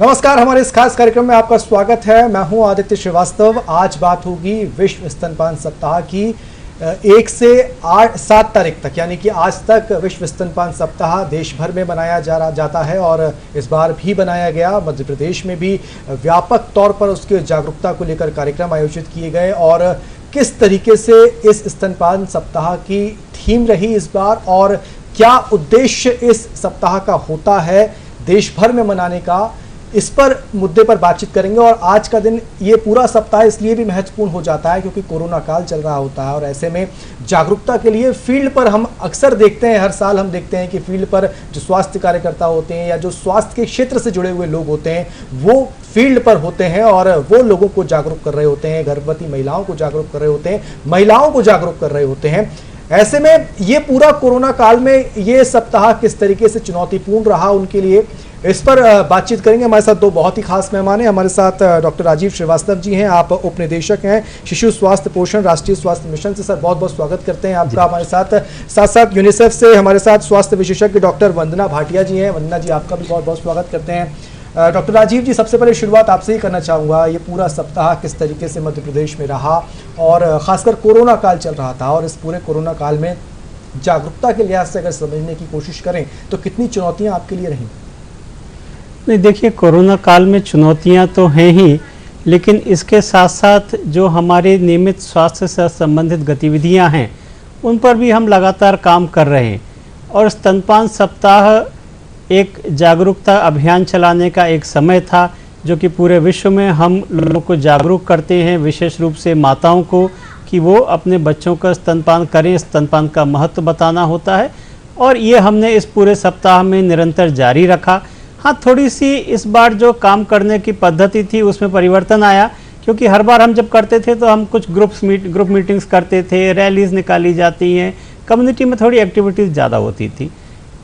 नमस्कार, हमारे इस खास कार्यक्रम में आपका स्वागत है। मैं हूं आदित्य श्रीवास्तव। आज बात होगी विश्व स्तनपान सप्ताह की। 1 से 7 तारीख तक, यानी कि आज तक विश्व स्तनपान सप्ताह देश भर में मनाया जाता है और इस बार भी बनाया गया। मध्य प्रदेश में भी व्यापक तौर पर उसकी जागरूकता को लेकर कार्यक्रम आयोजित किए गए और किस तरीके से इस स्तनपान सप्ताह की थीम रही इस बार और क्या उद्देश्य इस सप्ताह का होता है देश भर में मनाने का, इस पर मुद्दे पर बातचीत करेंगे। और आज का दिन, ये पूरा सप्ताह इसलिए भी महत्वपूर्ण हो जाता है क्योंकि कोरोना काल चल रहा होता है और ऐसे में जागरूकता के लिए फील्ड पर हम अक्सर देखते हैं, हर साल हम देखते हैं कि फील्ड पर जो स्वास्थ्य कार्यकर्ता होते हैं या जो स्वास्थ्य के क्षेत्र से जुड़े हुए लोग होते हैं वो फील्ड पर होते हैं और वो लोगों को जागरूक कर रहे होते हैं, गर्भवती महिलाओं को जागरूक कर रहे होते हैं, महिलाओं को जागरूक कर रहे होते हैं। ऐसे में ये पूरा कोरोना काल में ये सप्ताह किस तरीके से चुनौतीपूर्ण रहा उनके लिए, इस पर बातचीत करेंगे। हमारे साथ दो बहुत ही खास मेहमान हैं। हमारे साथ डॉक्टर राजीव श्रीवास्तव जी हैं, आप उप निदेशक हैं शिशु स्वास्थ्य पोषण राष्ट्रीय स्वास्थ्य मिशन से। सर, बहुत बहुत स्वागत करते हैं आपका हमारे साथ। साथ साथ यूनिसेफ से हमारे साथ स्वास्थ्य विशेषज्ञ डॉक्टर वंदना भाटिया जी हैं। वंदना जी, आपका भी बहुत बहुत स्वागत करते हैं। डॉक्टर राजीव जी, सबसे पहले शुरुआत आपसे ही करना चाहूँगा। ये पूरा सप्ताह किस तरीके से मध्य प्रदेश में रहा और ख़ासकर कोरोना काल चल रहा था और इस पूरे कोरोना काल में जागरूकता के लिहाज से अगर समझने की कोशिश करें तो कितनी चुनौतियाँ आपके लिए रहीं? नहीं, देखिए, कोरोना काल में चुनौतियां तो हैं ही, लेकिन इसके साथ साथ जो हमारे नियमित स्वास्थ्य से संबंधित गतिविधियां हैं उन पर भी हम लगातार काम कर रहे हैं। और स्तनपान सप्ताह एक जागरूकता अभियान चलाने का एक समय था जो कि पूरे विश्व में हम लोगों को जागरूक करते हैं, विशेष रूप से माताओं को, कि वो अपने बच्चों का स्तनपान करें। स्तनपान का महत्व बताना होता है और ये हमने इस पूरे सप्ताह में निरंतर जारी रखा। हाँ, थोड़ी सी इस बार जो काम करने की पद्धति थी उसमें परिवर्तन आया, क्योंकि हर बार हम जब करते थे तो हम कुछ ग्रुप मीटिंग्स करते थे, रैलीज निकाली जाती हैं, कम्युनिटी में थोड़ी एक्टिविटीज़ ज़्यादा होती थी।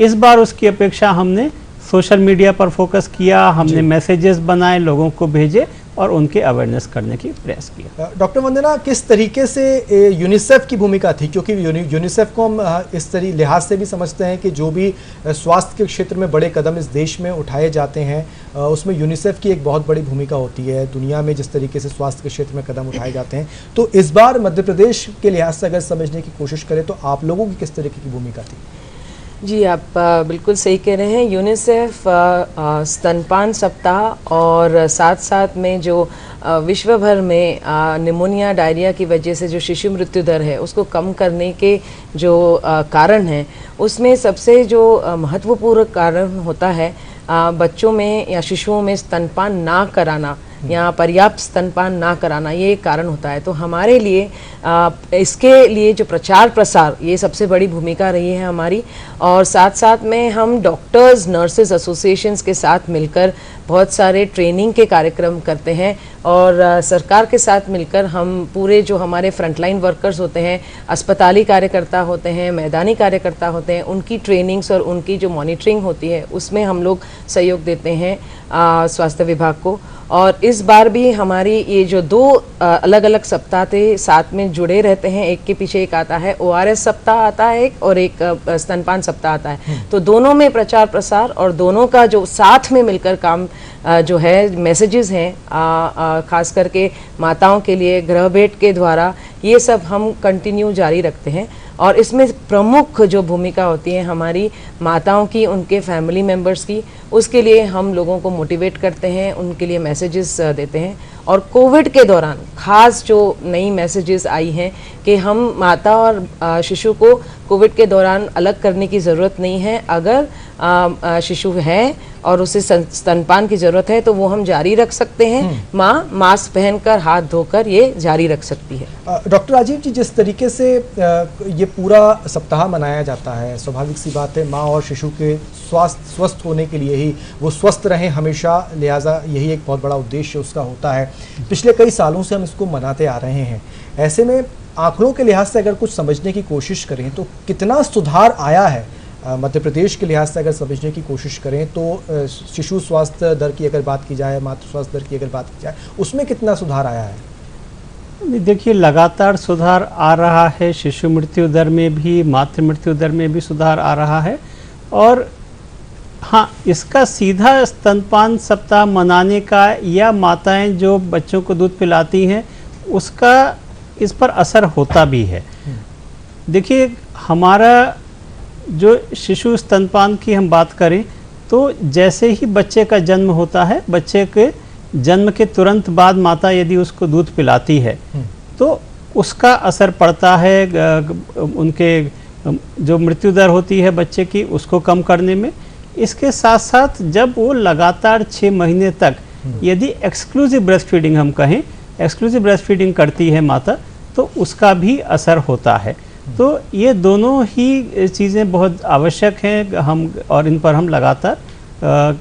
इस बार उसकी अपेक्षा हमने सोशल मीडिया पर फोकस किया, हमने मैसेजेस बनाए, लोगों को भेजे और उनके अवेयरनेस करने की प्रयास किया। डॉक्टर वंदना, किस तरीके से यूनिसेफ की भूमिका थी, क्योंकि यूनिसेफ को हम इस लिहाज से भी समझते हैं कि जो भी स्वास्थ्य के क्षेत्र में बड़े कदम इस देश में उठाए जाते हैं उसमें यूनिसेफ की एक बहुत बड़ी भूमिका होती है। दुनिया में जिस तरीके से स्वास्थ्य के क्षेत्र में कदम उठाए जाते हैं, तो इस बार मध्य प्रदेश के लिहाज से अगर समझने की कोशिश करें तो आप लोगों की किस तरीके की भूमिका थी? जी, आप बिल्कुल सही कह रहे हैं। यूनिसेफ स्तनपान सप्ताह और साथ साथ में जो विश्व भर में निमोनिया डायरिया की वजह से जो शिशु मृत्यु दर है उसको कम करने के जो कारण हैं, उसमें सबसे जो महत्वपूर्ण कारण होता है बच्चों में या शिशुओं में स्तनपान ना कराना या पर्याप्त स्तनपान ना कराना, ये एक कारण होता है। तो हमारे लिए इसके लिए जो प्रचार प्रसार, ये सबसे बड़ी भूमिका रही है हमारी। और साथ साथ में हम डॉक्टर्स नर्सेज एसोसिएशंस के साथ मिलकर बहुत सारे ट्रेनिंग के कार्यक्रम करते हैं और सरकार के साथ मिलकर हम पूरे जो हमारे फ्रंटलाइन वर्कर्स होते हैं, अस्पताली कार्यकर्ता होते हैं, मैदानी कार्यकर्ता होते हैं, उनकी ट्रेनिंग्स और उनकी जो मॉनिटरिंग होती है उसमें हम लोग सहयोग देते हैं स्वास्थ्य विभाग को। और इस बार भी हमारी ये जो 2 अलग अलग सप्ताह थे साथ में जुड़े रहते हैं, एक के पीछे एक आता है। ORS सप्ताह आता है एक और एक स्तनपान सप्ताह आता है। तो दोनों में प्रचार प्रसार और दोनों का जो साथ में मिलकर काम जो है, मैसेजेस हैं खास करके माताओं के लिए गृह भेंट के द्वारा, ये सब हम कंटिन्यू जारी रखते हैं। और इसमें प्रमुख जो भूमिका होती है हमारी माताओं की, उनके फैमिली मेम्बर्स की, उसके लिए हम लोगों को मोटिवेट करते हैं, उनके लिए मैसेजेस देते हैं। और कोविड के दौरान खास जो नई मैसेजेस आई हैं कि हम माता और शिशु को कोविड के दौरान अलग करने की ज़रूरत नहीं है। अगर शिशु है और उसे स्तनपान की ज़रूरत है तो वो हम जारी रख सकते हैं। माँ मास्क पहनकर, हाथ धोकर ये जारी रख सकती है। डॉक्टर राजीव जी, जिस तरीके से ये पूरा सप्ताह मनाया जाता है, स्वाभाविक सी बात है माँ और शिशु के स्वस्थ होने के लिए ही, वो स्वस्थ रहें हमेशा, लिहाजा यही एक बहुत बड़ा उद्देश्य उसका होता है। पिछले कई सालों से हम इसको मनाते आ रहे हैं। ऐसे में आंकड़ों के लिहाज से अगर कुछ समझने की कोशिश करें तो कितना सुधार आया है मध्य प्रदेश के लिहाज से अगर समझने की कोशिश करें तो शिशु स्वास्थ्य दर की अगर बात की जाए, मातृ स्वास्थ्य दर की अगर बात की जाए, उसमें कितना सुधार आया है? देखिए, लगातार सुधार आ रहा है। शिशु मृत्यु दर में भी, मातृ मृत्यु दर में भी सुधार आ रहा है। और हाँ, इसका सीधा स्तनपान सप्ताह मनाने का या माताएं जो बच्चों को दूध पिलाती हैं उसका इस पर असर होता भी है। देखिए, हमारा जो शिशु स्तनपान की हम बात करें तो जैसे ही बच्चे का जन्म होता है, बच्चे के जन्म के तुरंत बाद माता यदि उसको दूध पिलाती है तो उसका असर पड़ता है उनके जो मृत्यु दर होती है बच्चे की उसको कम करने में। इसके साथ साथ जब वो लगातार 6 महीने तक यदि एक्सक्लूसिव ब्रेस्ट फीडिंग हम कहें, एक्सक्लूसिव ब्रेस्ट फीडिंग करती है माता, तो उसका भी असर होता है। तो ये दोनों ही चीज़ें बहुत आवश्यक हैं हम, और इन पर हम लगातार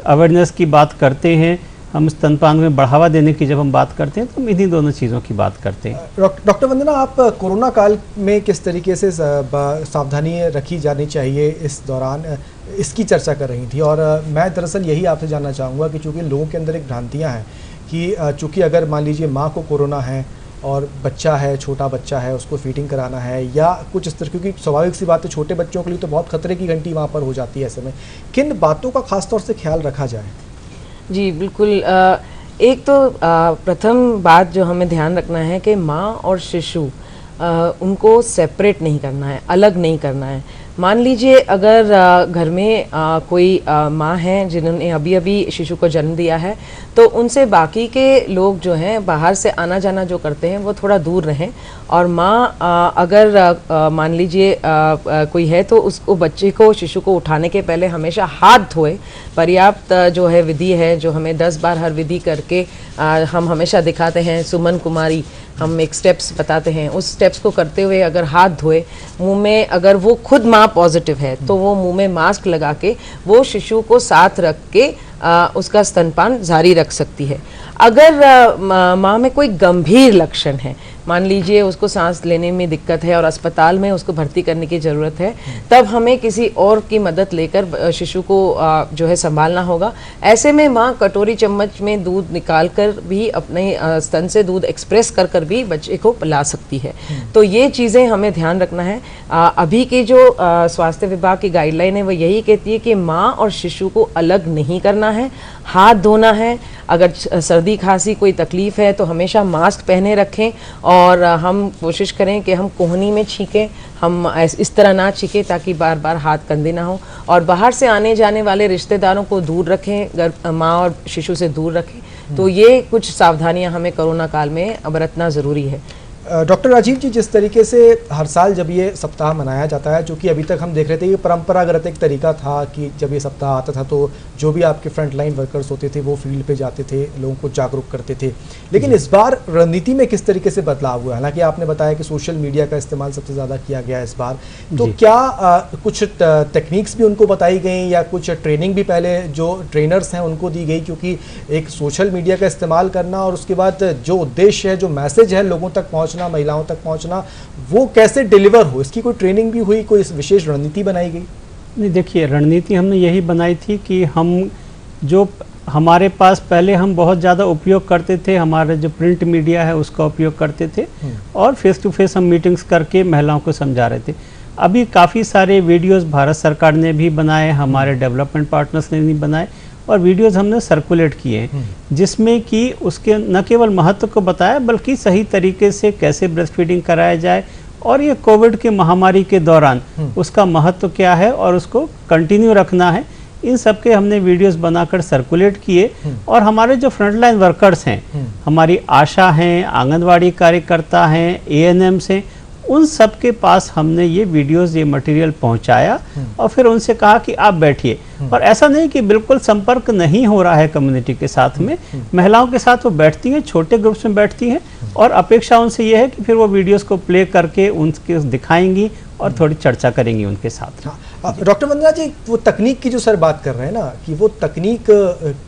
अवेयरनेस की बात करते हैं। हम स्तनपान में बढ़ावा देने की जब हम बात करते हैं तो हम इन्हीं दोनों चीज़ों की बात करते हैं। डॉक्टर वंदना, आप कोरोना काल में किस तरीके से सावधानी रखी जानी चाहिए इस दौरान, इसकी चर्चा कर रही थी। और मैं दरअसल यही आपसे जानना चाहूँगा कि चूँकि लोगों के अंदर एक भ्रांतियाँ हैं कि चूँकि अगर मान लीजिए माँ को कोरोना है और बच्चा है, छोटा बच्चा है, उसको फीडिंग कराना है या कुछ इस तरह, क्योंकि स्वाभाविक सी बात है छोटे बच्चों के लिए तो बहुत खतरे की घंटी वहाँ पर हो जाती है। ऐसे में किन बातों का खास तौर से ख्याल रखा जाए? जी बिल्कुल। एक तो प्रथम बात जो हमें ध्यान रखना है कि माँ और शिशु उनको सेपरेट नहीं करना है, अलग नहीं करना है। मान लीजिए अगर घर में कोई माँ हैं जिन्होंने अभी अभी शिशु को जन्म दिया है, तो उनसे बाकी के लोग जो हैं बाहर से आना जाना जो करते हैं वो थोड़ा दूर रहें। और माँ अगर मान लीजिए कोई है तो उसको बच्चे को, शिशु को उठाने के पहले हमेशा हाथ धोए। पर्याप्त जो है विधि है जो हमें 10 बार हर विधि करके हम हमेशा दिखाते हैं, सुमन कुमारी, हम एक स्टेप्स बताते हैं, उस स्टेप्स को करते हुए अगर हाथ धोए, मुंह में अगर वो खुद माँ पॉजिटिव है तो वो मुंह में मास्क लगा के वो शिशु को साथ रख के उसका स्तनपान जारी रख सकती है। अगर माँ में कोई गंभीर लक्षण है, मान लीजिए उसको सांस लेने में दिक्कत है और अस्पताल में उसको भर्ती करने की ज़रूरत है, तब हमें किसी और की मदद लेकर शिशु को जो है संभालना होगा। ऐसे में माँ कटोरी चम्मच में दूध निकाल कर भी अपने स्तन से दूध एक्सप्रेस कर कर भी बच्चे को पिला सकती है। तो ये चीज़ें हमें ध्यान रखना है। अभी की जो स्वास्थ्य विभाग की गाइडलाइन है वो यही कहती है कि माँ और शिशु को अलग नहीं करना है, हाथ धोना है। अगर सर्दी खांसी कोई तकलीफ़ है तो हमेशा मास्क पहने रखें और हम कोशिश करें कि हम कोहनी में छींकें, हम इस तरह ना छींकें ताकि बार बार हाथ गंदे ना हो। और बाहर से आने जाने वाले रिश्तेदारों को दूर रखें, माँ और शिशु से दूर रखें। तो ये कुछ सावधानियां हमें कोरोना काल में बरतना ज़रूरी है। डॉक्टर राजीव जी, जिस तरीके से हर साल जब ये सप्ताह मनाया जाता है, जो कि अभी तक हम देख रहे थे ये परंपरागत एक तरीका था कि जब ये सप्ताह आता था तो जो भी आपके फ्रंट लाइन वर्कर्स होते थे वो फील्ड पे जाते थे, लोगों को जागरूक करते थे। लेकिन इस बार रणनीति में किस तरीके से बदलाव हुआ? हालांकि आपने बताया कि सोशल मीडिया का इस्तेमाल सबसे ज़्यादा किया गया इस बार, तो क्या कुछ टेक्निक्स भी उनको बताई गई या कुछ ट्रेनिंग भी पहले जो ट्रेनर्स हैं उनको दी गई? क्योंकि एक सोशल मीडिया का इस्तेमाल करना और उसके बाद जो उद्देश्य है, जो मैसेज है लोगों तक पहुँचना, महिलाओं तक पहुंचना, वो कैसे डिलीवर हो, इसकी कोई ट्रेनिंग भी हुई, कोई विशेष रणनीति बनाई गई? नहीं, देखिए, रणनीति हमने यही बनाई थी कि हम जो हमारे पास पहले हम बहुत ज़्यादा उपयोग करते थे, हमारा जो प्रिंट मीडिया है उसका उपयोग करते थे और फेस टू फेस हम मीटिंग्स करके महिलाओं को समझा रहे थे। अभी काफ़ी सारे वीडियोस भारत सरकार ने भी बनाए, हमारे डेवलपमेंट पार्टनर्स ने भी बनाए और वीडियोस हमने सर्कुलेट किए, जिसमें कि उसके न केवल महत्व को बताया बल्कि सही तरीके से कैसे ब्रेस्ट फीडिंग कराया जाए और ये कोविड के महामारी के दौरान उसका महत्व क्या है और उसको कंटिन्यू रखना है। इन सब के हमने वीडियोस बनाकर सर्कुलेट किए और हमारे जो फ्रंटलाइन वर्कर्स हैं, हमारी आशा हैं, आंगनवाड़ी कार्यकर्ता हैं, ANMs हैं, उन सब के पास हमने ये वीडियोस, ये मटेरियल पहुंचाया और फिर उनसे कहा कि आप बैठिए। और ऐसा नहीं कि बिल्कुल संपर्क नहीं हो रहा है कम्युनिटी के साथ में, महिलाओं के साथ वो बैठती हैं, छोटे ग्रुप्स में बैठती हैं और अपेक्षा उनसे ये है कि फिर वो वीडियोस को प्ले करके उनके दिखाएंगी और थोड़ी चर्चा करेंगी उनके साथ। डॉक्टर वंदना जी, वो तकनीक की जो सर बात कर रहे हैं ना, कि वो तकनीक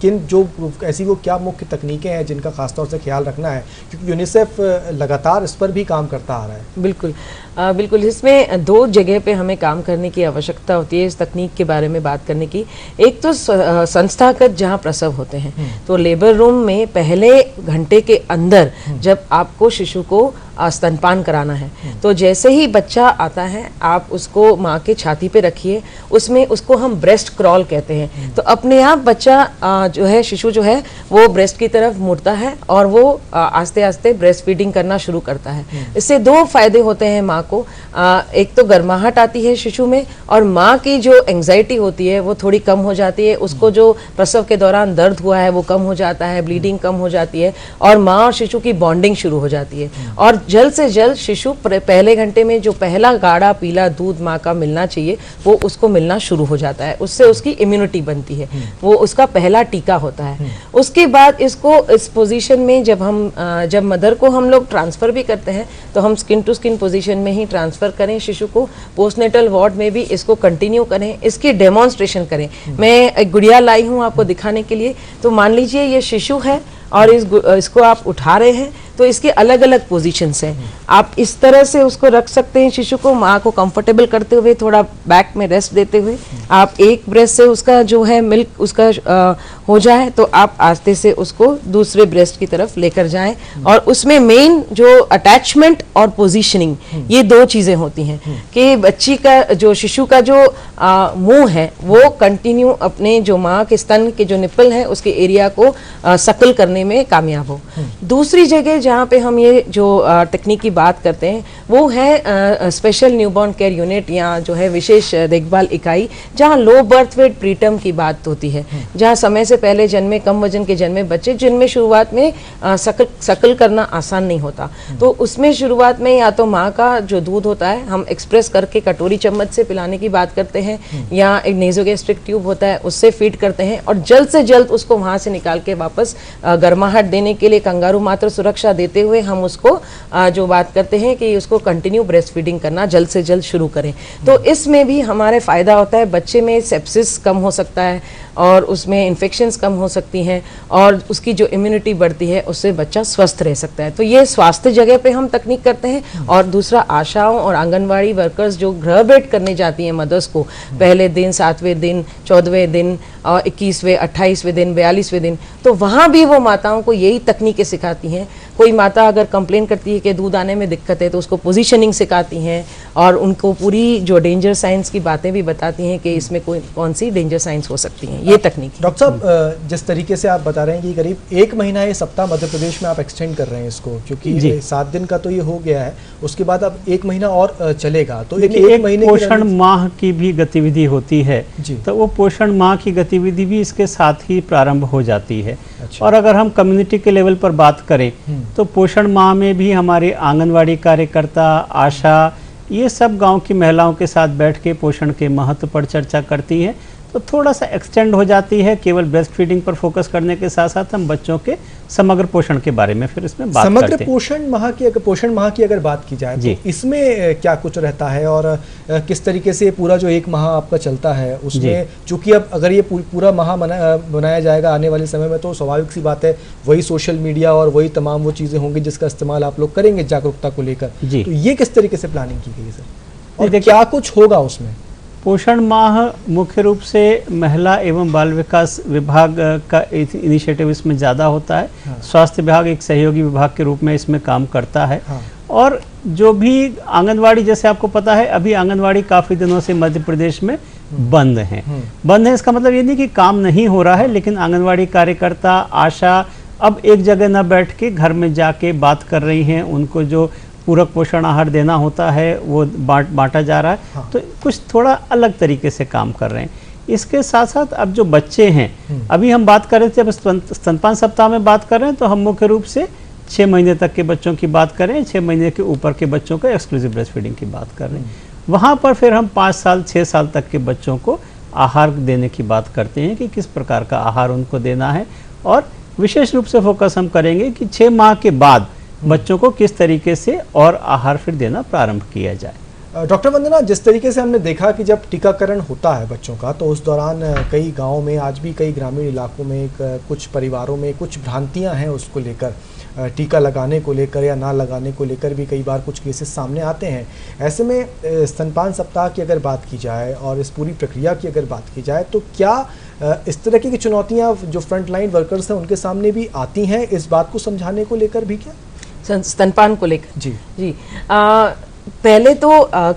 किन, जो ऐसी वो क्या मुख्य तकनीकें हैं जिनका खासतौर से ख्याल रखना है, क्योंकि यूनिसेफ लगातार इस पर भी काम करता आ रहा है? बिल्कुल बिल्कुल, इसमें 2 जगह पे हमें काम करने की आवश्यकता होती है इस तकनीक के बारे में बात करने की। एक तो संस्थागत जहाँ प्रसव होते हैं, तो लेबर रूम में पहले घंटे के अंदर जब आपको शिशु को स्तनपान कराना है। तो जैसे ही बच्चा आता है आप उसको माँ के छाती पे रखिए, उसमें उसको हम ब्रेस्ट क्रॉल कहते हैं। तो अपने आप बच्चा जो है, शिशु जो है वो ब्रेस्ट की तरफ मुड़ता है और वो आस्ते आस्ते ब्रेस्ट फीडिंग करना शुरू करता है। इससे दो फायदे होते हैं माँ को, एक तो गर्माहट आती है शिशु में और माँ की जो एंग्जाइटी होती है वो थोड़ी कम हो जाती है, उसको जो प्रसव के दौरान दर्द हुआ है वो कम हो जाता है, ब्लीडिंग कम हो जाती है और माँ और शिशु की बॉन्डिंग शुरू हो जाती है। और जल्द से जल्द शिशु पहले घंटे में जो पहला गाढ़ा पीला दूध माँ का मिलना चाहिए वो उसको मिलना शुरू हो जाता है, उससे उसकी इम्यूनिटी बनती है, वो उसका पहला टीका होता है। उसके बाद इसको इस पोजीशन में जब मदर को हम लोग ट्रांसफर भी करते हैं तो हम स्किन टू स्किन पोजीशन में ही ट्रांसफर करें शिशु को, पोस्टनेटल वार्ड में भी इसको कंटिन्यू करें, इसकी डेमोन्स्ट्रेशन करें। मैं एक गुड़िया लाई हूँ आपको दिखाने के लिए। तो मान लीजिए ये शिशु है और इसको आप उठा रहे हैं तो इसके अलग अलग पोजीशंस हैं। आप इस तरह से उसको रख सकते हैं शिशु को, माँ को कंफर्टेबल करते हुए, थोड़ा बैक में रेस्ट देते हुए। आप एक ब्रेस्ट से उसका जो है मिल्क उसका हो जाए तो आप आस्ते से उसको दूसरे ब्रेस्ट की तरफ लेकर जाएं। और उसमें मेन जो अटैचमेंट और पोजीशनिंग, ये दो चीजें होती हैं कि बच्ची का जो शिशु का जो मुंह है वो कंटिन्यू अपने जो माँ के स्तन के जो निप्पल है उसके एरिया को सकल करने में कामयाब हो। दूसरी जगह जहाँ पे हम ये जो टेक्निक की बात करते हैं वो है स्पेशल न्यूबॉर्न केयर यूनिट या जो है विशेष देखभाल इकाई, जहाँ लो बर्थ वेट प्रीटर्म की बात होती है, जहाँ समय से पहले जन्मे, कम वजन के जन्मे बच्चे जिनमें शुरुआत में सकल करना आसान नहीं होता। तो उसमें शुरुआत में या तो माँ का जो दूध होता है हम एक्सप्रेस करके कटोरी चम्मच से पिलाने की बात करते हैं, या एक नेजोगैस्ट्रिक ट्यूब होता है उससे फीड करते हैं, और जल्द से जल्द उसको वहाँ से निकाल के वापस गर्माहट देने के लिए कंगारू मात्र सुरक्षा देते हुए हम उसको जो बात करते हैं कि उसको कंटिन्यू ब्रेस्ट फीडिंग करना जल्द से जल्द शुरू करें। तो इसमें भी हमारे फायदा होता है, बच्चे में सेप्सिस कम हो सकता है और उसमें इन्फेक्शंस कम हो सकती हैं और उसकी जो इम्यूनिटी बढ़ती है उससे बच्चा स्वस्थ रह सकता है। तो ये स्वास्थ्य जगह पे हम तकनीक करते हैं। और दूसरा, आशाओं और आंगनवाड़ी वर्कर्स जो गृह भेंट करने जाती हैं मदर्स को पहले दिन, 7वें दिन, 14वें दिन और 21वें, 28वें दिन, 42वें दिन, तो वहाँ भी वो माताओं को यही तकनीकें सिखाती हैं। कोई माता अगर कंप्लेन करती है कि दूध आने में दिक्कत है तो उसको पोजीशनिंग सिखाती हैं और उनको पूरी जो डेंजर साइंस की बातें भी बताती हैं कि इसमें कौन सी डेंजर साइंस हो सकती हैं। ये तकनीक। डॉक्टर साहब, जिस तरीके से आप बता रहे हैं कि करीब 1 महीना ये सप्ताह मध्य प्रदेश में आप एक्सटेंड कर रहे हैं इसको, क्योंकि 7 दिन का तो ये हो गया है, उसके बाद अब 1 महीना और चलेगा। तो एक महीने पोषण माह की भी गतिविधि होती है, तो वो पोषण माह की गतिविधि भी इसके साथ ही प्रारंभ हो जाती है। और अगर हम कम्युनिटी के लेवल पर बात करें तो पोषण माह में भी हमारे आंगनवाड़ी कार्यकर्ता, आशा, ये सब गांव की महिलाओं के साथ बैठ के पोषण के महत्व पर चर्चा करती हैं। तो थोड़ा सा एक्सटेंड हो जाती है, केवल ब्रेस्ट फीडिंग पर फोकस करने के साथ साथ हम बच्चों के समग्र पोषण के बारे में फिर इसमें बात करते हैं। समग्र पोषण माह की अगर बात की जाए तो इसमें क्या कुछ रहता है और किस तरीके से पूरा जो 1 माह आपका चलता है उसमें, चूंकि अब अगर ये पूरा माह बनाया जाएगा आने वाले समय में तो स्वाभाविक सी बात है वही सोशल मीडिया और वही तमाम वो चीज़ें होंगी जिसका इस्तेमाल आप लोग करेंगे जागरूकता को लेकर। तो ये किस तरीके से प्लानिंग की गई है सर, और क्या कुछ होगा उसमें? पोषण माह मुख्य रूप से महिला एवं बाल विकास विभाग का इनिशिएटिव इसमें ज़्यादा होता है। स्वास्थ्य विभाग एक सहयोगी विभाग के रूप में इसमें काम करता है। और जो भी आंगनवाड़ी, जैसे आपको पता है अभी आंगनवाड़ी काफ़ी दिनों से मध्य प्रदेश में बंद है। बंद है इसका मतलब ये नहीं कि काम नहीं हो रहा है, लेकिन आंगनवाड़ी कार्यकर्ता, आशा अब एक जगह न बैठ के घर में जाके बात कर रही हैं। उनको जो पूरक पोषण आहार देना होता है वो बांटा जा रहा है। तो कुछ थोड़ा अलग तरीके से काम कर रहे हैं। इसके साथ साथ अब जो बच्चे हैं, अभी हम बात कर रहे थे, अब स्तनपान सप्ताह में बात कर रहे हैं तो हम मुख्य रूप से 6 महीने तक के बच्चों की बात करें, 6 महीने के ऊपर के बच्चों का एक्सक्लूसिव ब्रेस्ट फीडिंग की बात कर रहे हैं। वहाँ पर फिर हम 5 साल 6 साल तक के बच्चों को आहार देने की बात करते हैं कि किस प्रकार का आहार उनको देना है। और विशेष रूप से फोकस हम करेंगे कि 6 माह के बाद बच्चों को किस तरीके से और आहार फिर देना प्रारंभ किया जाए। डॉक्टर वंदना, जिस तरीके से हमने देखा कि जब टीकाकरण होता है बच्चों का तो उस दौरान कई गांवों में, आज भी कई ग्रामीण इलाकों में कुछ परिवारों में कुछ भ्रांतियां हैं उसको लेकर, टीका लगाने को लेकर या ना लगाने को लेकर भी कई बार कुछ केसेस सामने आते हैं। ऐसे में स्तनपान सप्ताह की अगर बात की जाए और इस पूरी प्रक्रिया की अगर बात की जाए तो क्या इस तरह की चुनौतियाँ जो फ्रंट लाइन वर्कर्स हैं उनके सामने भी आती हैं, इस बात को समझाने को लेकर भी क्या? स्तनपान को लेकर जी जी पहले तो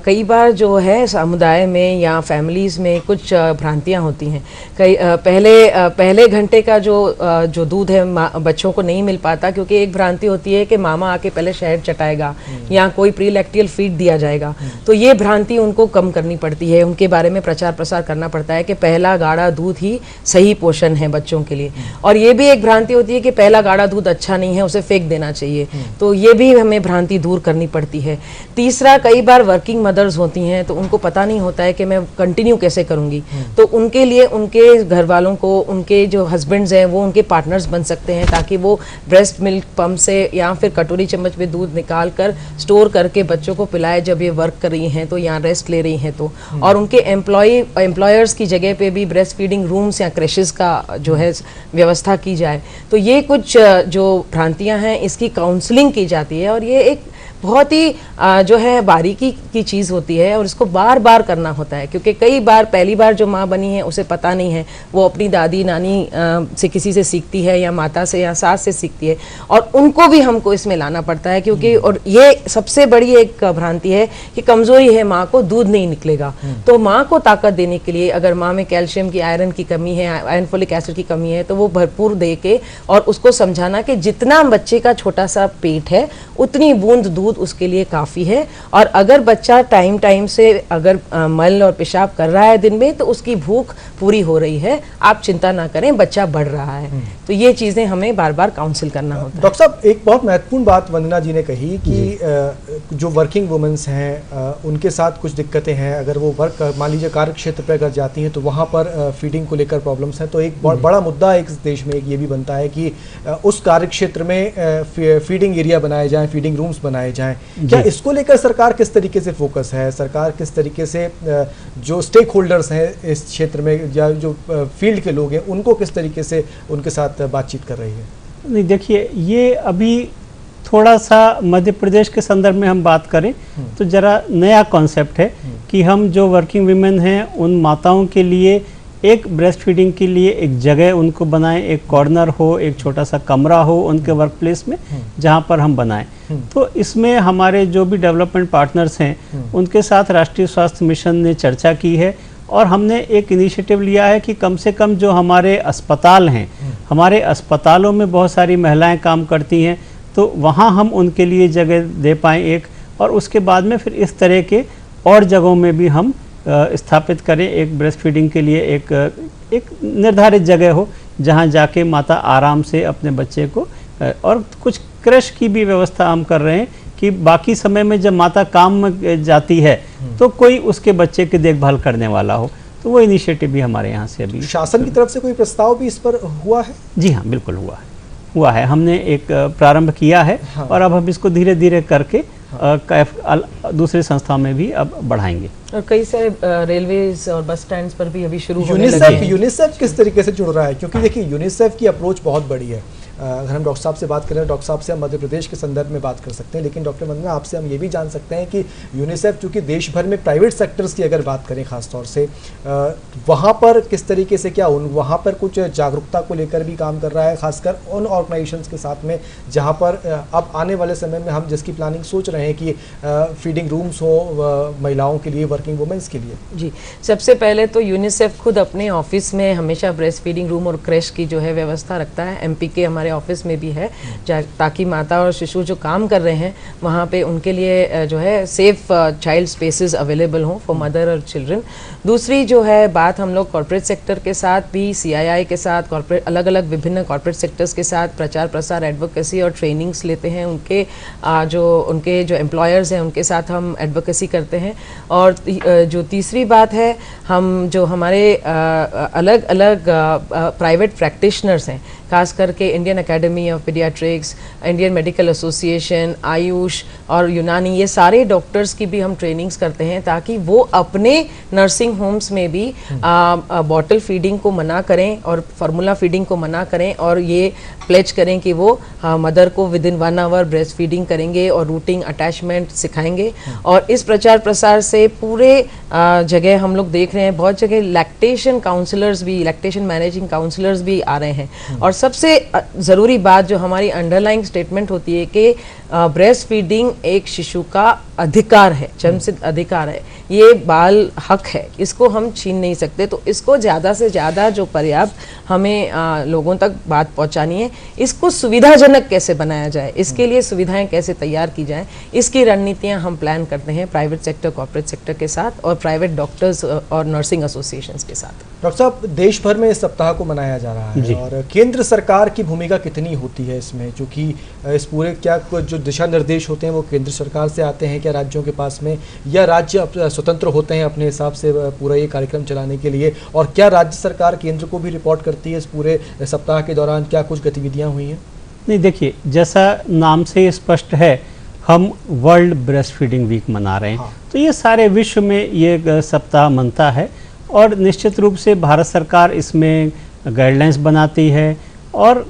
कई बार जो है समुदाय में या फैमिलीज़ में कुछ भ्रांतियां होती हैं। कई पहले घंटे का जो दूध है बच्चों को नहीं मिल पाता, क्योंकि एक भ्रांति होती है कि मामा आके पहले शहद चटाएगा या कोई प्री लैक्टियल फीड दिया जाएगा। तो ये भ्रांति उनको कम करनी पड़ती है, उनके बारे में प्रचार प्रसार करना पड़ता है कि पहला गाढ़ा दूध ही सही पोषण है बच्चों के लिए। और ये भी एक भ्रांति होती है कि पहला गाढ़ा दूध अच्छा नहीं है, उसे फेंक देना चाहिए। तो ये भी हमें भ्रांति दूर करनी पड़ती है। तीसरा, कई बार वर्किंग मदर्स होती हैं तो उनको पता नहीं होता है कि मैं कंटिन्यू कैसे करूंगी। तो उनके लिए उनके घर वालों को, उनके जो हस्बैंड्स हैं वो उनके पार्टनर्स बन सकते हैं, ताकि वो ब्रेस्ट मिल्क पंप से या फिर कटोरी चम्मच में दूध निकाल कर स्टोर करके बच्चों को पिलाए जब ये वर्क कर रही हैं तो, या रेस्ट ले रही हैं तो। और उनके एम्प्लॉयर्स की जगह पे भी ब्रेस्ट फीडिंग रूम्स या क्रेशेस का जो है व्यवस्था की जाए। तो ये कुछ जो भ्रांतियां हैं इसकी काउंसलिंग की जाती है, और ये एक बहुत ही जो है बारीकी की चीज़ होती है, और इसको बार बार करना होता है। क्योंकि कई बार पहली बार जो माँ बनी है उसे पता नहीं है, वो अपनी दादी नानी से किसी से सीखती है या माता से या सास से सीखती है, और उनको भी हमको इसमें लाना पड़ता है। क्योंकि और ये सबसे बड़ी एक भ्रांति है कि कमज़ोरी है माँ को, दूध नहीं निकलेगा। तो माँ को ताकत देने के लिए अगर माँ में कैल्शियम की, आयरन की कमी है, आयरन फोलिक एसिड की कमी है, तो वो भरपूर दे के और उसको समझाना कि जितना बच्चे का छोटा सा पेट है उतनी बूंद दूध उसके लिए काफ़ी है। और अगर बच्चा टाइम से अगर मल और पेशाब कर रहा है दिन में, तो उसकी भूख पूरी हो रही है, आप चिंता ना करें, बच्चा बढ़ रहा है। तो ये चीज़ें हमें बार बार काउंसिल करना होता है। डॉक्टर साहब, एक बहुत महत्वपूर्ण बात वंदना जी ने कही कि जो वर्किंग वुमेन्स हैं उनके साथ कुछ दिक्कतें हैं। अगर वो वर्क मान लीजिए कार्य क्षेत्र पर अगर जाती हैं तो वहाँ पर फीडिंग को लेकर प्रॉब्लम्स हैं। तो एक बहुत बड़ा मुद्दा एक देश में ये भी बनता है कि उस कार्य क्षेत्र में फीडिंग एरिया बनाए जाएँ, फीडिंग रूम्स बनाए जाएँ। क्या इसको लेकर सरकार किस तरीके से फोकस है? सरकार किस तरीके से जो स्टेक होल्डर्स हैं इस क्षेत्र में या जो फील्ड के लोग हैं उनको किस तरीके से उनके साथ बातचीत कर रही है? नहीं, देखिए, ये अभी थोड़ा सा मध्य प्रदेश के संदर्भ में हम बात करें तो जरा नया कॉन्सेप्ट है कि हम जो वर्किंग वीमेन हैं उन माताओं के लिए एक ब्रेस्ट फीडिंग के लिए एक जगह उनको बनाएं, एक कॉर्नर हो, एक छोटा सा कमरा हो उनके वर्क प्लेस में जहां पर हम बनाएं। तो इसमें हमारे जो भी डेवलपमेंट पार्टनर्स हैं उनके साथ राष्ट्रीय स्वास्थ्य मिशन ने चर्चा की है, और हमने एक इनिशिएटिव लिया है कि कम से कम जो हमारे अस्पताल हैं, हमारे अस्पतालों में बहुत सारी महिलाएं काम करती हैं, तो वहाँ हम उनके लिए जगह दे पाएँ एक, और उसके बाद में फिर इस तरह के और जगहों में भी हम स्थापित करें एक ब्रेस्ट फीडिंग के लिए एक निर्धारित जगह हो जहां जाके माता आराम से अपने बच्चे को, और कुछ क्रश की भी व्यवस्था हम कर रहे हैं कि बाकी समय में जब माता काम में जाती है तो कोई उसके बच्चे की देखभाल करने वाला हो। तो वो इनिशिएटिव भी हमारे यहाँ से अभी शासन की तरफ से कोई प्रस्ताव भी इस पर हुआ है? जी हाँ, बिल्कुल हुआ है। हमने एक प्रारंभ किया है। हाँ। और अब हम इसको धीरे धीरे करके दूसरी संस्थाओं में भी अब बढ़ाएंगे, और कई सारे रेलवेज और बस स्टैंड्स पर भी अभी शुरू होने लगे हैं। यूनिसेफ किस तरीके से जुड़ रहा है? क्योंकि देखिए यूनिसेफ की अप्रोच बहुत बड़ी है। अगर हम डॉक्टर साहब से बात करें, डॉक्टर साहब से हम मध्य प्रदेश के संदर्भ में बात कर सकते हैं, लेकिन डॉक्टर वंदना आपसे हम ये भी जान सकते हैं कि यूनिसेफ चूँकि देश भर में प्राइवेट सेक्टर्स की अगर बात करें खास तौर से, वहाँ पर किस तरीके से क्या वहाँ पर कुछ जागरूकता को लेकर भी काम कर रहा है, खासकर उन ऑर्गेनाइजेशंस के साथ में जहाँ पर अब आने वाले समय में हम जिसकी प्लानिंग सोच रहे हैं कि फीडिंग रूम्स हो महिलाओं के लिए, वर्किंग वुमेन्स के लिए? जी, सबसे पहले तो यूनिसेफ खुद अपने ऑफिस में हमेशा ब्रेस्ट फीडिंग रूम और क्रैश की जो है व्यवस्था रखता है। एमपी के हमारे ऑफिस में भी है, ताकि माता और शिशु जो काम कर रहे हैं वहाँ पे उनके लिए जो है सेफ चाइल्ड स्पेसेस अवेलेबल हों फॉर मदर और चिल्ड्रन। दूसरी जो है बात, हम लोग कॉर्पोरेट सेक्टर के साथ भी, सीआईआई के साथ, कॉर्पोरेट अलग अलग विभिन्न कॉर्पोरेट सेक्टर्स के साथ प्रचार प्रसार, एडवोकेसी और ट्रेनिंग्स लेते हैं। उनके जो एम्प्लॉयर्स हैं उनके साथ हम एडवोकेसी करते हैं। और जो तीसरी बात है, हम जो हमारे अलग अलग प्राइवेट प्रैक्टिशनर्स हैं, खास करके Indian academy of paediatrics, Indian medical association, Ayush और यूनानी, ये सारे डॉक्टर्स की भी हम ट्रेनिंग्स करते हैं ताकि वो अपने नर्सिंग होम्स में भी बॉटल फीडिंग को मना करें और फार्मूला फीडिंग को मना करें, और ये प्लेज करें कि वो मदर को within 1 hour breast feeding करेंगे और रूटिंग अटैचमेंट सिखाएंगे। और इस प्रचार प्रसार से पूरे जगह हम लोग देख रहे हैं, बहुत जगह लैक्टेशन काउंसलर्स भी, लैक्टेशन मैनेजिंग काउंसलर्स भी आ रहे हैं। और सबसे ज़रूरी बात जो हमारी अंडरलाइंग स्टेटमेंट होती है कि ब्रेस्ट फीडिंग एक शिशु का अधिकार है, जन्मसिद्ध अधिकार है, ये बाल हक है, इसको हम छीन नहीं सकते। तो इसको ज़्यादा से ज़्यादा जो पर्याप्त हमें लोगों तक बात पहुंचानी है, इसको सुविधाजनक कैसे बनाया जाए, इसके लिए सुविधाएं कैसे तैयार की जाए, इसकी रणनीतियां हम प्लान करते हैं प्राइवेट सेक्टर, कॉर्पोरेट सेक्टर के साथ और प्राइवेट डॉक्टर्स और नर्सिंग एसोसिएशंस के साथ। डॉक्टर साहब, देश भर में इस सप्ताह को मनाया जा रहा है और केंद्र सरकार की भूमिका कितनी होती है इसमें, क्योंकि इस पूरे क्या जो दिशा निर्देश होते हैं वो केंद्र सरकार से आते हैं क्या राज्यों के पास में, या राज्य स्वतंत्र होते हैं अपने हिसाब से पूरा ये कार्यक्रम चलाने के लिए, और क्या राज्य सरकार केंद्र को भी रिपोर्ट करती है इस पूरे सप्ताह के दौरान क्या कुछ गतिविधियां हुई हैं? नहीं, देखिए, जैसा नाम से स्पष्ट है, हम वर्ल्ड ब्रेस्ट फीडिंग वीक मना रहे हैं। तो ये सारे विश्व में ये सप्ताह मनता है और निश्चित रूप से भारत सरकार इसमें गाइडलाइंस बनाती है और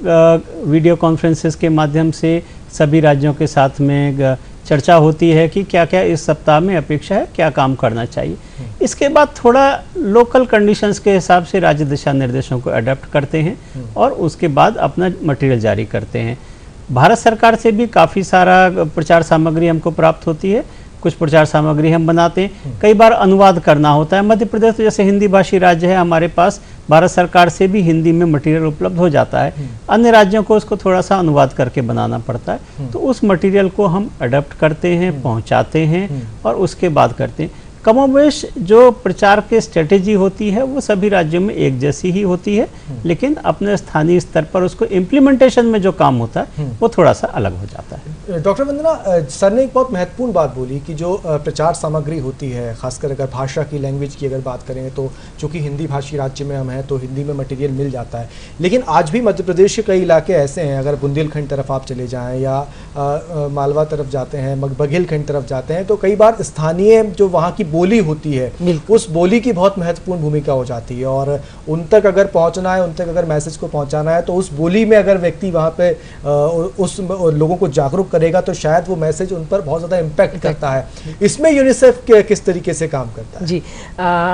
वीडियो कॉन्फ्रेंसेस के माध्यम से सभी राज्यों के साथ में चर्चा होती है कि क्या क्या इस सप्ताह में अपेक्षा है, क्या काम करना चाहिए। इसके बाद थोड़ा लोकल कंडीशंस के हिसाब से राज्य दिशा निर्देशों को अडेप्ट करते हैं और उसके बाद अपना मटेरियल जारी करते हैं। भारत सरकार से भी काफ़ी सारा प्रचार सामग्री हमको प्राप्त होती है, कुछ प्रचार सामग्री हम बनाते हैं, कई बार अनुवाद करना होता है। मध्य प्रदेश तो जैसे हिंदी भाषी राज्य है, हमारे पास भारत सरकार से भी हिंदी में मटेरियल उपलब्ध हो जाता है। अन्य राज्यों को उसको थोड़ा सा अनुवाद करके बनाना पड़ता है, तो उस मटेरियल को हम अडॉप्ट करते हैं, पहुंचाते हैं और उसके बाद करते हैं। कमोबेश जो प्रचार की स्ट्रेटेजी होती है वो सभी राज्यों में एक जैसी ही होती है, लेकिन अपने स्थानीय स्तर पर उसको इम्प्लीमेंटेशन में जो काम होता है वो थोड़ा सा अलग हो जाता है। डॉक्टर वंदना, सर ने एक बहुत महत्वपूर्ण बात बोली कि जो प्रचार सामग्री होती है, खासकर अगर भाषा की, लैंग्वेज की अगर बात करें तो चूँकि हिंदी भाषी राज्य में हम हैं तो हिंदी में मटेरियल मिल जाता है, लेकिन आज भी मध्य प्रदेश के कई इलाके ऐसे हैं, अगर बुंदेलखंड तरफ आप चले जाएँ या मालवा तरफ जाते हैं, बघेलखंड तरफ जाते हैं, तो कई बार स्थानीय जो वहाँ की बोली होती है उस बोली की बहुत महत्वपूर्ण भूमिका हो जाती है और उन तक अगर पहुंचना है, उन तक अगर मैसेज को पहुंचाना है तो उस बोली में अगर व्यक्ति वहां पे उस लोगों को जागरूक करेगा तो शायद वो मैसेज उन पर बहुत ज़्यादा इम्पैक्ट करता है। इसमें यूनिसेफ किस तरीके से काम करता है? जी,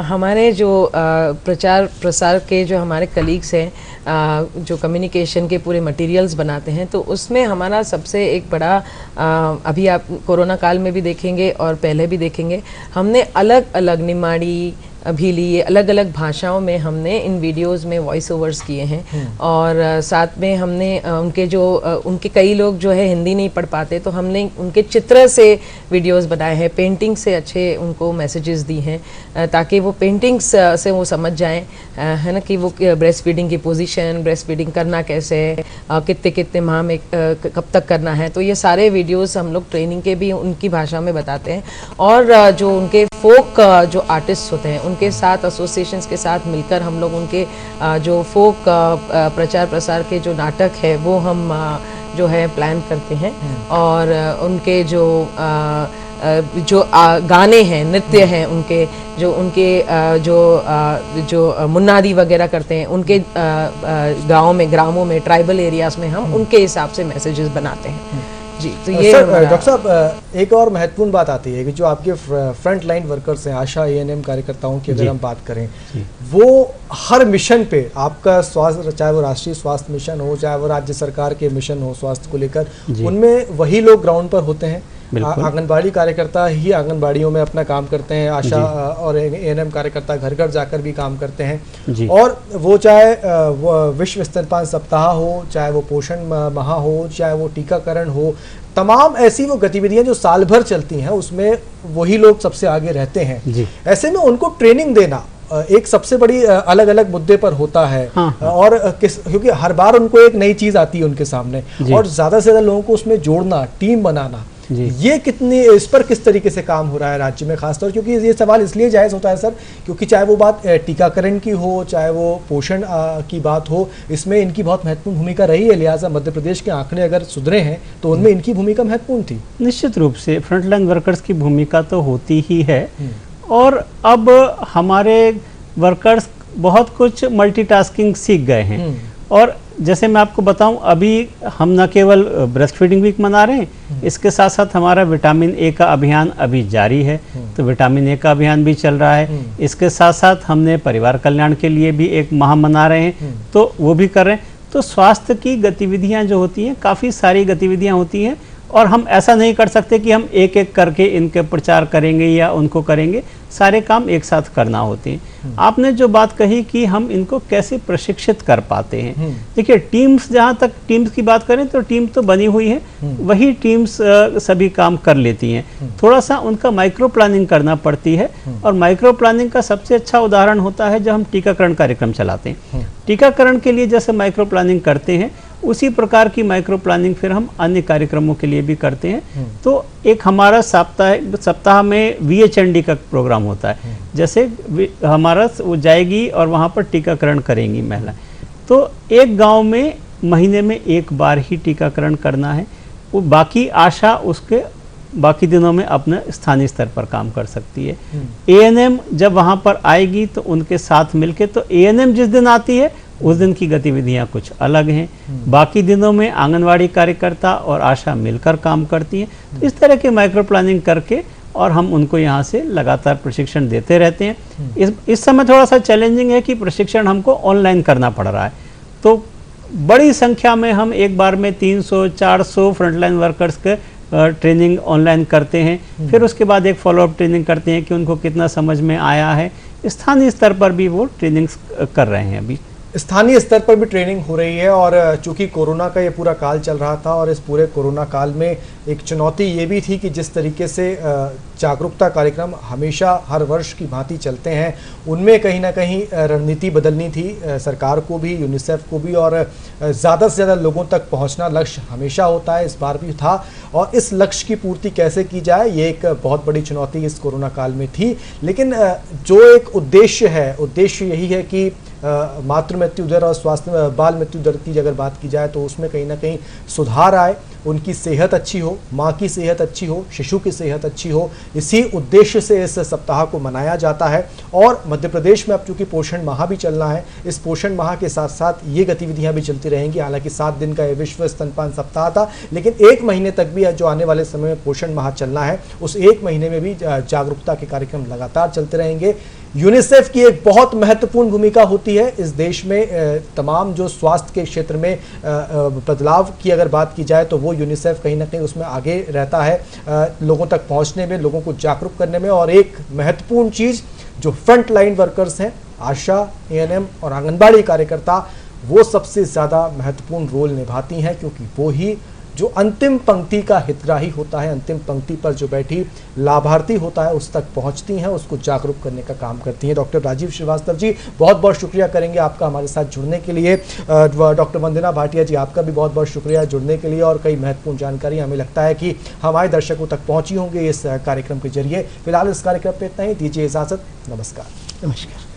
हमारे जो प्रचार प्रसार के जो हमारे कलीग्स हैं, जो कम्युनिकेशन के पूरे मटेरियल्स बनाते हैं, तो उसमें हमारा सबसे एक बड़ा अभी आप कोरोना काल में भी देखेंगे और पहले भी देखेंगे, हमने अलग अलग निमाड़ी भी लिए, अलग अलग भाषाओं में हमने इन वीडियोस में वॉइस ओवर्स किए हैं और साथ में हमने उनके कई लोग जो है हिंदी नहीं पढ़ पाते, तो हमने उनके चित्र से वीडियोस बनाए हैं, पेंटिंग से अच्छे उनको मैसेजेस दी हैं ताकि वो पेंटिंग्स से वो समझ जाएं, है ना, कि वो ब्रेस्ट फीडिंग की पोजीशन, ब्रेस्ट फीडिंग करना कैसे है, कितने कितने माह में कब तक करना है। तो ये सारे वीडियोस हम लोग ट्रेनिंग के भी उनकी भाषा में बताते हैं और जो उनके फोक जो आर्टिस्ट होते हैं उनके साथ, एसोसिएशंस के साथ मिलकर हम लोग उनके जो फोक प्रचार प्रसार के जो नाटक है वो हम जो है प्लान करते हैं और उनके जो गाने हैं, नृत्य हैं, उनके जो मुन्नादी वगैरह करते हैं, उनके ग्रामों में, ट्राइबल एरियाज में हम उनके हिसाब से मैसेजेस बनाते हैं। जी, तो ये डॉक्टर साहब, एक और महत्वपूर्ण बात आती है कि जो आपके फ्रंट लाइन वर्कर्स हैं, आशा एएनएम कार्यकर्ताओं की अगर हम बात करें, वो हर मिशन पे आपका स्वास्थ्य, चाहे वो राष्ट्रीय स्वास्थ्य मिशन हो, चाहे वो राज्य सरकार के मिशन हो स्वास्थ्य को लेकर, उनमें वही लोग ग्राउंड पर होते हैं। आंगनबाड़ी कार्यकर्ता ही आंगनबाड़ियों में अपना काम करते हैं, आशा और एएनएम कार्यकर्ता घर घर जाकर भी काम करते हैं, और वो चाहे विश्व स्तनपान सप्ताह हो, चाहे वो पोषण माह हो, चाहे वो टीकाकरण हो, तमाम ऐसी वो गतिविधियां जो साल भर चलती हैं उसमें वही लोग सबसे आगे रहते हैं। ऐसे में उनको ट्रेनिंग देना एक सबसे बड़ी अलग अलग मुद्दे पर होता है। और क्योंकि हर बार उनको एक नई चीज आती है उनके सामने और ज्यादा से ज्यादा लोगों को उसमें जोड़ना, टीम बनाना, ये कितनी, इस पर किस तरीके से काम हो रहा है राज्य में खासतौर? क्योंकि ये सवाल इसलिए जायज़ होता है सर, क्योंकि चाहे वो बात टीकाकरण की हो, चाहे वो पोषण की बात हो, इसमें इनकी बहुत महत्वपूर्ण भूमिका रही है। लिहाजा मध्य प्रदेश के आंकड़े अगर सुधरे हैं तो उनमें इनकी भूमिका महत्वपूर्ण थी। निश्चित रूप से फ्रंटलाइन वर्कर्स की भूमिका तो होती ही है और अब हमारे वर्कर्स बहुत कुछ मल्टीटास्किंग सीख गए हैं। और जैसे मैं आपको बताऊं, अभी हम न केवल ब्रेस्ट फीडिंग वीक मना रहे हैं, इसके साथ साथ हमारा विटामिन ए का अभियान अभी जारी है, तो विटामिन ए का अभियान भी चल रहा है। इसके साथ साथ हमने परिवार कल्याण के लिए भी एक माह मना रहे हैं, तो वो भी कर रहे हैं। तो स्वास्थ्य की गतिविधियां जो होती हैं, काफ़ी सारी गतिविधियां होती हैं और हम ऐसा नहीं कर सकते कि हम एक एक करके इनके प्रचार करेंगे या उनको करेंगे, सारे काम एक साथ करना होते हैं। आपने जो बात कही कि हम इनको कैसे प्रशिक्षित कर पाते हैं, देखिए टीम्स, जहाँ तक टीम्स की बात करें तो टीम तो बनी हुई है, वही टीम्स सभी काम कर लेती हैं। थोड़ा सा उनका माइक्रो प्लानिंग करना पड़ती है और माइक्रो प्लानिंग का सबसे अच्छा उदाहरण होता है जब हम टीकाकरण कार्यक्रम चलाते हैं। टीकाकरण के लिए जैसे माइक्रो प्लानिंग करते हैं, उसी प्रकार की माइक्रो प्लानिंग फिर हम अन्य कार्यक्रमों के लिए भी करते हैं। तो एक हमारा सप्ताह में VHND का प्रोग्राम होता है, जैसे हमारा वो जाएगी और वहाँ पर टीकाकरण करेंगी महिला, तो एक गांव में महीने में एक बार ही टीकाकरण करना है। वो बाकी आशा उसके बाकी दिनों में अपने स्थानीय स्तर पर काम कर सकती है। ANM जब वहाँ पर आएगी तो उनके साथ मिलके, तो ANM जिस दिन आती है उस दिन की गतिविधियां कुछ अलग हैं, बाकी दिनों में आंगनवाड़ी कार्यकर्ता और आशा मिलकर काम करती हैं। तो इस तरह के माइक्रो प्लानिंग करके और हम उनको यहाँ से लगातार प्रशिक्षण देते रहते हैं। इस समय थोड़ा सा चैलेंजिंग है कि प्रशिक्षण हमको ऑनलाइन करना पड़ रहा है, तो बड़ी संख्या में हम एक बार में 300-400 फ्रंटलाइन वर्कर्स के ट्रेनिंग ऑनलाइन करते हैं। फिर उसके बाद एक फॉलोअप ट्रेनिंग करते हैं कि उनको कितना समझ में आया है। स्थानीय स्तर पर भी वो ट्रेनिंग्स कर रहे हैं, अभी स्थानीय स्तर पर भी ट्रेनिंग हो रही है। और चूंकि कोरोना का ये पूरा काल चल रहा था और इस पूरे कोरोना काल में एक चुनौती ये भी थी कि जिस तरीके से जागरूकता कार्यक्रम हमेशा हर वर्ष की भांति चलते हैं, उनमें कहीं ना कहीं रणनीति बदलनी थी सरकार को भी, यूनिसेफ को भी, और ज़्यादा से ज़्यादा लोगों तक पहुंचना लक्ष्य हमेशा होता है, इस बार भी था। और इस लक्ष्य की पूर्ति कैसे की जाए, ये एक बहुत बड़ी चुनौती इस कोरोना काल में थी। लेकिन जो एक उद्देश्य है, उद्देश्य यही है कि मातृ मृत्यु दर और स्वास्थ्य बाल मृत्यु दर की अगर बात की जाए तो उसमें कहीं ना कहीं सुधार आए, उनकी सेहत अच्छी हो, माँ की सेहत अच्छी हो, शिशु की सेहत अच्छी हो। इसी उद्देश्य से इस सप्ताह को मनाया जाता है। और मध्य प्रदेश में अब चूंकि पोषण माह भी चलना है, इस पोषण माह के साथ साथ ये गतिविधियां भी चलती रहेंगी। हालांकि 7 दिन का ये विश्व स्तनपान सप्ताह था, लेकिन 1 महीने तक भी जो आने वाले समय में पोषण माह चलना है, उस 1 महीने में भी जागरूकता के कार्यक्रम लगातार चलते रहेंगे। यूनिसेफ की एक बहुत महत्वपूर्ण भूमिका होती है इस देश में। तमाम जो स्वास्थ्य के क्षेत्र में बदलाव की अगर बात की जाए तो वो यूनिसेफ कहीं ना कहीं उसमें आगे रहता है, लोगों तक पहुंचने में, लोगों को जागरूक करने में। और एक महत्वपूर्ण चीज़, जो फ्रंट लाइन वर्कर्स हैं, आशा, ANM और आंगनबाड़ी कार्यकर्ता, वो सबसे ज़्यादा महत्वपूर्ण रोल निभाती हैं, क्योंकि वो ही जो अंतिम पंक्ति का हितग्राही होता है, अंतिम पंक्ति पर जो बैठी लाभार्थी होता है, उस तक पहुंचती हैं, उसको जागरूक करने का काम करती हैं। डॉक्टर राजीव श्रीवास्तव जी, बहुत बहुत शुक्रिया करेंगे आपका हमारे साथ जुड़ने के लिए। डॉक्टर वंदना भाटिया जी, आपका भी बहुत बहुत शुक्रिया जुड़ने के लिए। और कई महत्वपूर्ण जानकारी हमें लगता है कि हमारे दर्शकों तक पहुँची होंगी इस कार्यक्रम के जरिए। फिलहाल इस कार्यक्रम पर इतना ही, दीजिए इजाज़त, नमस्कार। नमस्कार।